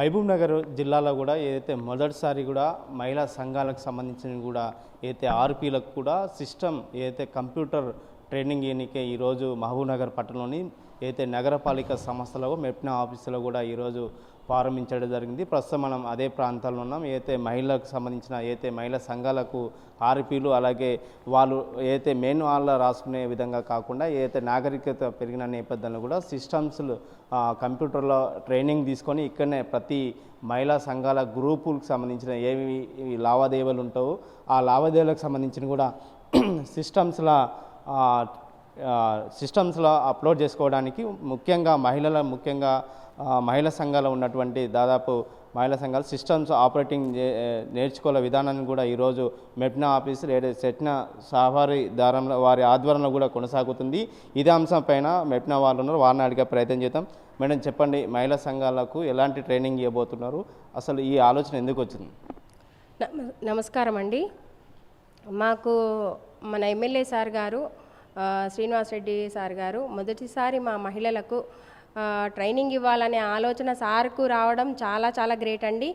మహబూబ్ నగర్ జిల్లాలో కూడా ఏదైతే మొదటిసారి కూడా మహిళా సంఘాలకు సంబంధించిన కూడా ఏదైతే ఆర్పీలకు కూడా సిస్టమ్ ఏదైతే కంప్యూటర్ ట్రైనింగ్ ఎన్నికే ఈరోజు మహబూబ్ నగర్ పట్టణంలోని ఏదైతే నగరపాలిక సంస్థలో మెప్నా ఆఫీసులో కూడా ఈరోజు ప్రారంభించడం జరిగింది. ప్రస్తుతం మనం అదే ప్రాంతాల్లో ఉన్నాం. ఏదైతే మహిళలకు సంబంధించిన ఏదైతే మహిళా సంఘాలకు ఆర్పీలు అలాగే వాళ్ళు ఏదైతే మెయిన్ వాళ్ళ రాసుకునే విధంగా కాకుండా ఏదైతే నాగరికత పెరిగిన నేపథ్యంలో కూడా సిస్టమ్స్ కంప్యూటర్లో ట్రైనింగ్ తీసుకొని ఇక్కడనే ప్రతి మహిళా సంఘాల గ్రూపులకు సంబంధించిన ఏవి లావాదేవీలు ఉంటావో ఆ లావాదేవీలకు సంబంధించిన కూడా సిస్టమ్స్లో అప్లోడ్ చేసుకోవడానికి ముఖ్యంగా మహిళా సంఘాలు ఉన్నటువంటి దాదాపు మహిళా సంఘాలు సిస్టమ్స్ ఆపరేటింగ్ నేర్చుకోవాల విధానాన్ని కూడా ఈరోజు మెప్నా ఆఫీసులు సెట్నా సహవారి దారంలో వారి ఆధ్వర్యంలో కూడా కొనసాగుతుంది. ఇదే అంశం పైన మెప్నా వాళ్ళు ఉన్నారు, వారిని అడిగే ప్రయత్నం చేద్దాం. మేడం చెప్పండి, మహిళా సంఘాలకు ఎలాంటి ట్రైనింగ్ ఇవ్వబోతున్నారు, అసలు ఈ ఆలోచన ఎందుకు వచ్చింది? నమస్కారం అండి. మాకు మన ఎమ్మెల్యే సార్ గారు శ్రీనివాస్ రెడ్డి సార్ గారు మొదటిసారి మా మహిళలకు ట్రైనింగ్ ఇవ్వాలనే ఆలోచన సార్కు రావడం చాలా చాలా గ్రేట్ అండి.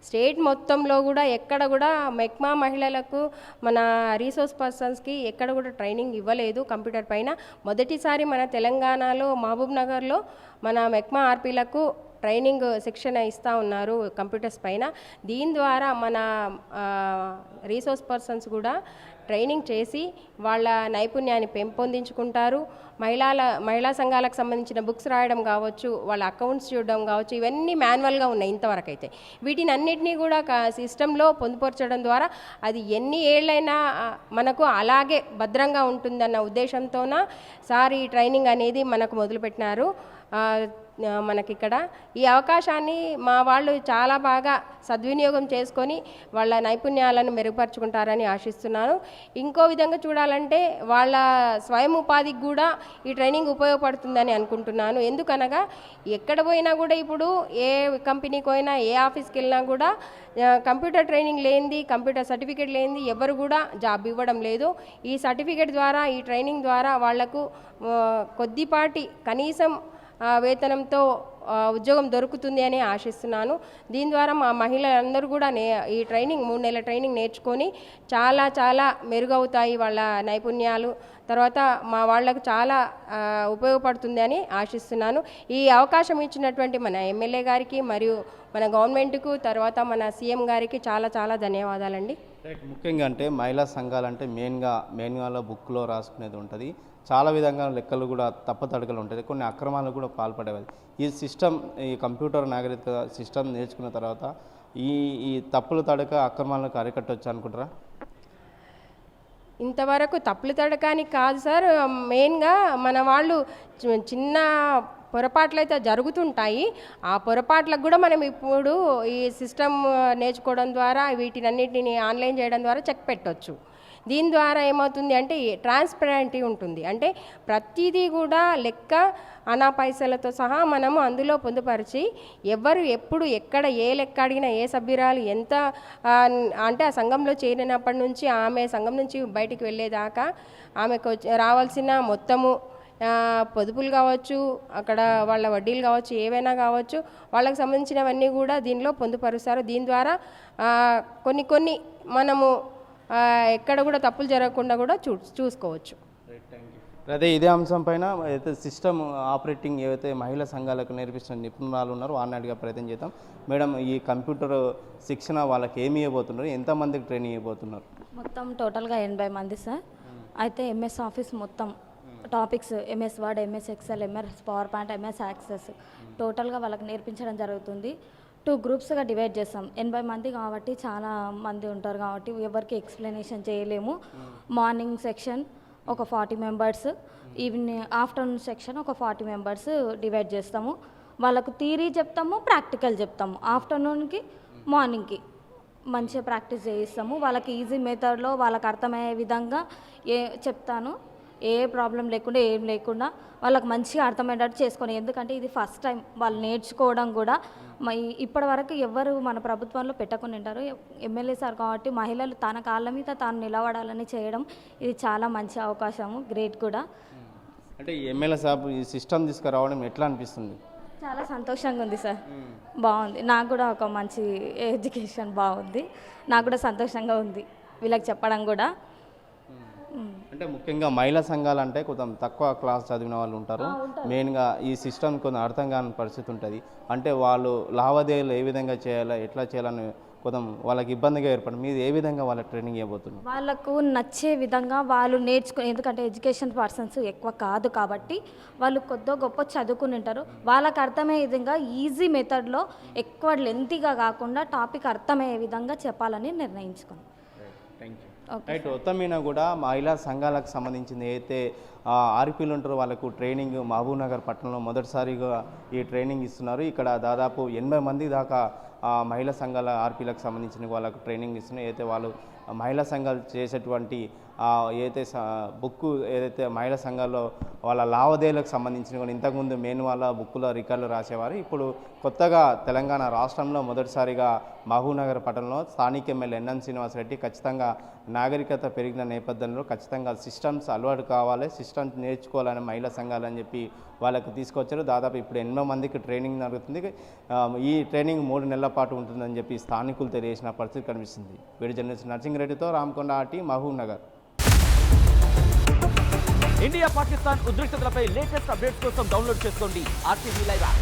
స్టేట్ మొత్తంలో కూడా ఎక్కడ కూడా మెప్మా మహిళలకు మన రీసోర్స్ పర్సన్స్కి ఎక్కడ కూడా ట్రైనింగ్ ఇవ్వలేదు కంప్యూటర్ పైన. మొదటిసారి మన తెలంగాణలో మహబూబ్ నగర్లో మన మెప్మా ఆర్పీలకు ట్రైనింగ్ శిక్షణ ఇస్తూ ఉన్నారు కంప్యూటర్స్ పైన. దీని ద్వారా మన రీసోర్స్ పర్సన్స్ కూడా ట్రైనింగ్ చేసి వాళ్ళ నైపుణ్యాన్ని పెంపొందించుకుంటారు. మహిళా సంఘాలకు సంబంధించిన బుక్స్ రాయడం కావచ్చు, వాళ్ళ అకౌంట్స్ చూడడం కావచ్చు, ఇవన్నీ మాన్యువల్గా ఉన్నాయి ఇంతవరకు అయితే. వీటిని అన్నిటినీ కూడా సిస్టంలో పొందుపరచడం ద్వారా అది ఎన్ని ఏళ్ళైనా మనకు అలాగే భద్రంగా ఉంటుందన్న ఉద్దేశంతోన సార్ ఈ ట్రైనింగ్ అనేది మనకు మొదలుపెట్టినారు. మనకిక్కడ ఈ అవకాశాన్ని మా వాళ్ళు చాలా బాగా సద్వినియోగం చేసుకొని వాళ్ళ నైపుణ్యాలను మెరుగుపరుచుకుంటారని ఆశిస్తున్నాను. ఇంకో విధంగా చూడాలంటే వాళ్ళ స్వయం ఉపాధికి కూడా ఈ ట్రైనింగ్ ఉపయోగపడుతుందని అనుకుంటున్నాను. ఎందుకనగా ఎక్కడ పోయినా కూడా ఇప్పుడు ఏ కంపెనీకి పోయినా ఏ ఆఫీస్కి వెళ్ళినా కూడా కంప్యూటర్ ట్రైనింగ్ లేనిది, కంప్యూటర్ సర్టిఫికేట్ లేనిది ఎవరు కూడా జాబ్ ఇవ్వడం లేదు. ఈ సర్టిఫికేట్ ద్వారా, ఈ ట్రైనింగ్ ద్వారా వాళ్లకు కొద్దిపాటి కనీసం వేతనంతో ఉద్యోగం దొరుకుతుంది అని ఆశిస్తున్నాను. దీని ద్వారా మా మహిళలందరూ కూడా ఈ ట్రైనింగ్ 3 నెలల ట్రైనింగ్ నేర్చుకొని చాలా చాలా మెరుగవుతాయి వాళ్ళ నైపుణ్యాలు. తర్వాత మా వాళ్లకు చాలా ఉపయోగపడుతుంది అని ఆశిస్తున్నాను. ఈ అవకాశం ఇచ్చినటువంటి మన ఎమ్మెల్యే గారికి మరియు మన గవర్నమెంట్కు, తర్వాత మన సీఎం గారికి చాలా చాలా ధన్యవాదాలండి. ముఖ్యంగా అంటే మహిళా సంఘాలంటే మెయిన్గా బుక్లో రాసుకునేది ఉంటుంది. చాలా విధంగా లెక్కలు కూడా తప్పతడకలు ఉంటుంది, కొన్ని అక్రమాలు కూడా పాల్పడేవి. ఈ సిస్టమ్, ఈ కంప్యూటర్ నాగరికత సిస్టమ్ నేర్చుకున్న తర్వాత ఈ తప్పులు తడక అక్రమాలకు అరికట్టవచ్చు అనుకుంటారా? ఇంతవరకు తప్పులు తడకానికి కాదు సార్, మెయిన్గా మన వాళ్ళు చిన్న పొరపాట్లు అయితే జరుగుతుంటాయి. ఆ పొరపాట్లకు కూడా మనం ఇప్పుడు ఈ సిస్టమ్ నేర్చుకోవడం ద్వారా వీటినన్నిటిని ఆన్లైన్ చేయడం ద్వారా చెక్ పెట్టవచ్చు. దీని ద్వారా ఏమవుతుంది అంటే ట్రాన్స్పరెంటీ ఉంటుంది. అంటే ప్రతిదీ కూడా లెక్క అనా పైసలతో సహా మనము అందులో పొందుపరిచి ఎవరు ఎప్పుడు ఎక్కడ ఏ లెక్క అడిగినా, ఏ సభ్యురాలు ఎంత అంటే ఆ సంఘంలో చేరినప్పటి నుంచి ఆమె సంఘం నుంచి బయటికి వెళ్ళేదాకా ఆమెకు రావాల్సిన మొత్తము పొదుపులు కావచ్చు, అక్కడ వాళ్ళ వడ్డీలు కావచ్చు, ఏవైనా కావచ్చు, వాళ్ళకి సంబంధించినవన్నీ కూడా దీనిలో పొందుపరుస్తారు. దీని ద్వారా కొన్ని మనము ఎక్కడ కూడా తప్పులు జరగకుండా కూడా చూసుకోవచ్చు. అదే ఇదే అంశం పైన అయితే సిస్టమ్ ఆపరేటింగ్ ఏవైతే మహిళా సంఘాలకు నేర్పిస్తున్న నిపుణురాలు ఉన్నారో వారిని అడిగే ప్రయత్నం చేద్దాం. మేడం, ఈ కంప్యూటర్ శిక్షణ వాళ్ళకి ఏమి ఇవ్వబోతున్నారు, ఎంతమందికి ట్రైనింగ్ ఇవ్వబోతున్నారు? మొత్తం టోటల్గా 80 మంది సార్. అయితే ఎంఎస్ ఆఫీస్ మొత్తం topics MS word, MS Excel, MS power point, MS access టోటల్గా వాళ్ళకి నేర్పించడం జరుగుతుంది. 2 గ్రూప్స్గా డివైడ్ చేస్తాం. 80 మంది కాబట్టి చాలా మంది ఉంటారు కాబట్టి ఎవరికి ఎక్స్ప్లెనేషన్ చేయలేము. మార్నింగ్ సెక్షన్ ఒక 40 మెంబర్స్, ఆఫ్టర్నూన్ సెక్షన్ ఒక 40 మెంబర్స్ డివైడ్ చేస్తాము. వాళ్ళకు థియరీ చెప్తాము, ప్రాక్టికల్ చెప్తాము. ఆఫ్టర్నూన్కి మార్నింగ్కి మంచిగా ప్రాక్టీస్ చేయిస్తాము. వాళ్ళకి ఈజీ మెథడ్లో వాళ్ళకి అర్థమయ్యే విధంగా చెప్తాను. ఏ ప్రాబ్లం లేకుండా, ఏం లేకుండా వాళ్ళకి మంచిగా అర్థమయ్యేటట్టు చేసుకొని. ఎందుకంటే ఇది ఫస్ట్ టైం వాళ్ళు నేర్చుకోవడం కూడా. ఇప్పటి వరకు ఎవరు మన ప్రభుత్వంలో పెట్టుకుని ఉంటారు. ఎమ్మెల్యే సార్ కాబట్టి మహిళలు తన కాళ్ళ మీద తాను నిలబడాలని చేయడం ఇది చాలా మంచి అవకాశము, గ్రేట్ కూడా. అంటే ఎమ్మెల్యే సాబ్ ఈ సిస్టమ్ తీసుకురావడం ఎట్లా అనిపిస్తుంది? చాలా సంతోషంగా ఉంది సార్. బాగుంది. నాకు కూడా ఒక మంచి ఎడ్యుకేషన్ బాగుంది. నాకు కూడా సంతోషంగా ఉంది వీళ్ళకి చెప్పడం కూడా. అంటే ముఖ్యంగా మహిళా సంఘాలు అంటే కొంచెం తక్కువ క్లాస్ చదివిన వాళ్ళు ఉంటారు. మెయిన్గా ఈ సిస్టమ్ కొంచెం అర్థం కాని పరిస్థితి ఉంటుంది. అంటే వాళ్ళు లావాదేవీలు ఏ విధంగా చేయాలా, ఎట్లా చేయాలని కొంచెం వాళ్ళకి ఇబ్బందిగా ఏర్పడింది. మీరు ఏ విధంగా వాళ్ళకి ట్రైనింగ్ ఇవ్వబోతున్నారు? వాళ్ళకు నచ్చే విధంగా వాళ్ళు నేర్చుకుని, ఎందుకంటే ఎడ్యుకేషన్ పర్సన్స్ ఎక్కువ కాదు కాబట్టి వాళ్ళు కొద్దో గొప్ప చదువుకుని ఉంటారు. వాళ్ళకి అర్థమయ్యే విధంగా ఈజీ మెథడ్లో ఎక్కువ లెంతీగా కాకుండా టాపిక్ అర్థమయ్యే విధంగా చెప్పాలని నిర్ణయించుకున్నాం. రైట్. మొత్తం మీద కూడా మహిళా సంఘాలకు సంబంధించింది అయితే ఆర్పీలు ఉంటారో వాళ్ళకు ట్రైనింగ్ మహబూబ్నగర్ పట్టణంలో మొదటిసారిగా ఈ ట్రైనింగ్ ఇస్తున్నారు. ఇక్కడ దాదాపు 80 మంది దాకా మహిళా సంఘాల ఆర్పీలకు సంబంధించిన వాళ్ళకు ట్రైనింగ్ ఇస్తున్నారు. అయితే వాళ్ళు మహిళా సంఘాలు చేసేటువంటి ఏదైతే బుక్ ఏదైతే మహిళా సంఘాల్లో వాళ్ళ లావాదేవీలకు సంబంధించిన కూడా ఇంతకుముందు మెయిన్ వాళ్ళ బుక్కులో రికార్డులు రాసేవారు. ఇప్పుడు కొత్తగా తెలంగాణ రాష్ట్రంలో మొదటిసారిగా మహబూబ్నగర్ పట్టణంలో స్థానిక ఎమ్మెల్యే ఎన్ఎన్ శ్రీనివాసరెడ్డి ఖచ్చితంగా నాగరికత పెరిగిన నేపథ్యంలో ఖచ్చితంగా సిస్టమ్స్ అలవాటు కావాలి, సిస్టమ్స్ నేర్చుకోవాలని మహిళా సంఘాలని చెప్పి వాళ్ళకు తీసుకొచ్చారు. దాదాపు ఇప్పుడు 80 మందికి ట్రైనింగ్ జరుగుతుంది. ఈ ట్రైనింగ్ 3 నెలల పాటు ఉంటుందని చెప్పి స్థానికులు తెలియజేసిన పరిస్థితి కనిపిస్తుంది. వీడియో జర్నలిస్ట్ నర్సింగ్రెడ్డితో రామకొండ ఆర్టీ, మహబూబ్నగర్. ఇండియా పాకిస్తాన్ ఉద్రిక్తతలపై లేటెస్ట్ అప్డేట్స్ కోసం డౌన్లోడ్ చేసుకోండి RTV లైవ్ యాప్.